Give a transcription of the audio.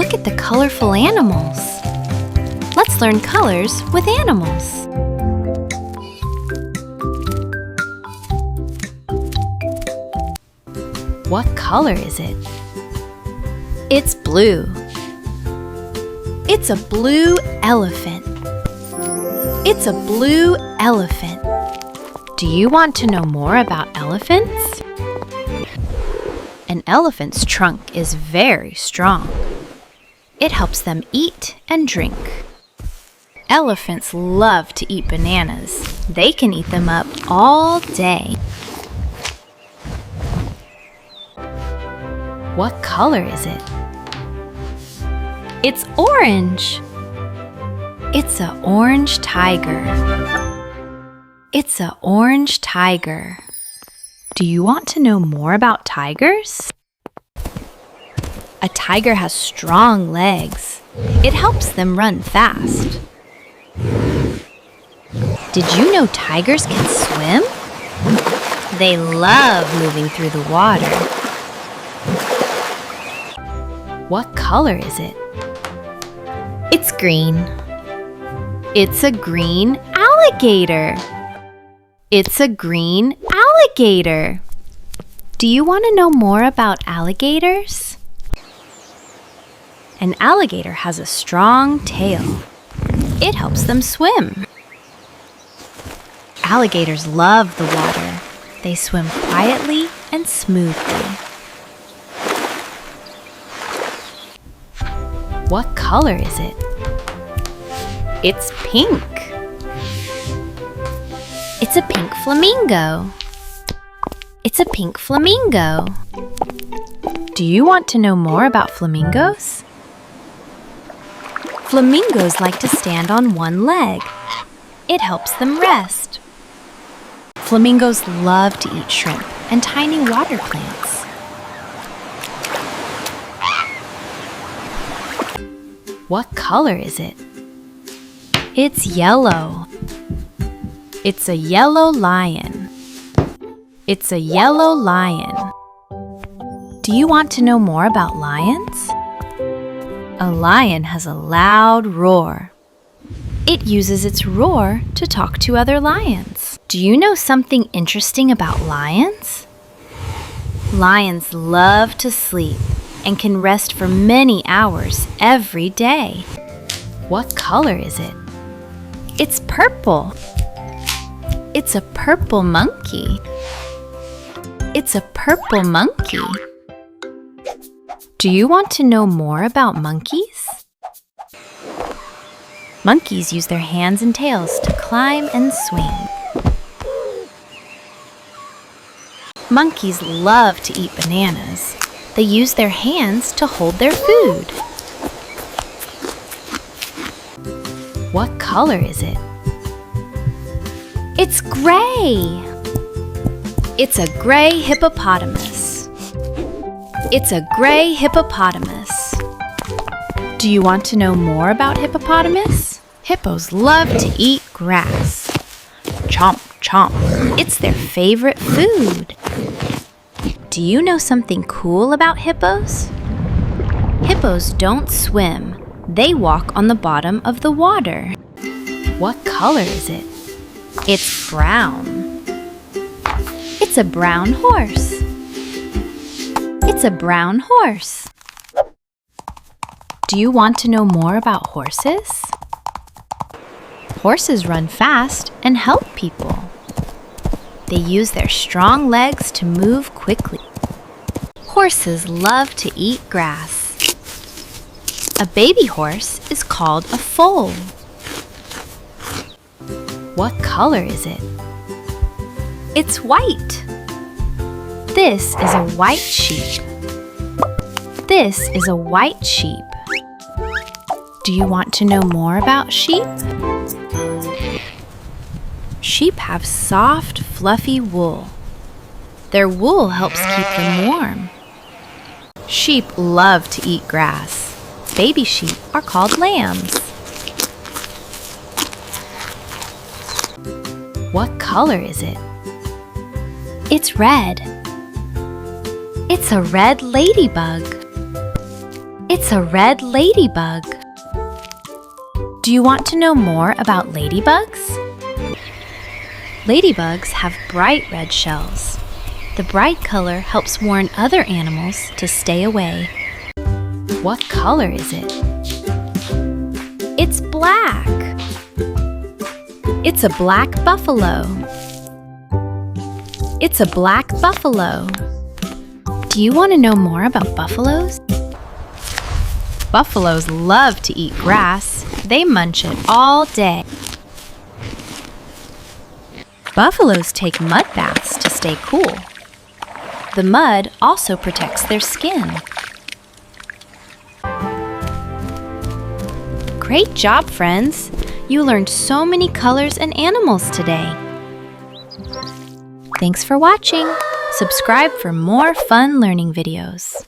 Look at the colorful animals. Let's learn colors with animals. What color is it? It's blue. It's a blue elephant. It's a blue elephant. Do you want to know more about elephants? An elephant's trunk is very strong. It helps them eat and drink. Elephants love to eat bananas. They can eat them up all day. What color is it? It's orange. It's an orange tiger. It's an orange tiger. Do you want to know more about tigers? A tiger has strong legs. It helps them run fast. Did you know tigers can swim? They love moving through the water. What color is it? It's green. It's a green alligator. It's a green alligator. Do you want to know more about alligators? An alligator has a strong tail. It helps them swim. Alligators love the water. They swim quietly and smoothly. What color is it? It's pink. It's a pink flamingo. It's a pink flamingo. Do you want to know more about flamingos? Flamingos like to stand on one leg. It helps them rest. Flamingos love to eat shrimp and tiny water plants. What color is it? It's yellow. It's a yellow lion. It's a yellow lion. Do you want to know more about lions? A lion has a loud roar. It uses its roar to talk to other lions. Do you know something interesting about lions? Lions love to sleep and can rest for many hours every day. What color is it? It's purple. It's a purple monkey. It's a purple monkey. Do you want to know more about monkeys? Monkeys use their hands and tails to climb and swing. Monkeys love to eat bananas. They use their hands to hold their food. What color is it? It's gray. It's a gray hippopotamus. It's a gray hippopotamus. Do you want to know more about hippopotamus? Hippos love to eat grass. Chomp, chomp. It's their favorite food. Do you know something cool about hippos? Hippos don't swim. They walk on the bottom of the water. What color is it? It's brown. It's a brown horse. It's a brown horse. Do you want to know more about horses? Horses run fast and help people. They use their strong legs to move quickly. Horses love to eat grass. A baby horse is called a foal. What color is it? It's white. This is a white sheep. This is a white sheep. Do you want to know more about sheep? Sheep have soft, fluffy wool. Their wool helps keep them warm. Sheep love to eat grass. Baby sheep are called lambs. What color is it? It's red. It's a red ladybug. It's a red ladybug. Do you want to know more about ladybugs? Ladybugs have bright red shells. The bright color helps warn other animals to stay away. What color is it? It's black. It's a black buffalo. It's a black buffalo. Do you want to know more about buffaloes? Buffaloes love to eat grass. They munch it all day. Buffaloes take mud baths to stay cool. The mud also protects their skin. Great job, friends! You learned so many colors and animals today. Thanks for watching. Subscribe for more fun learning videos.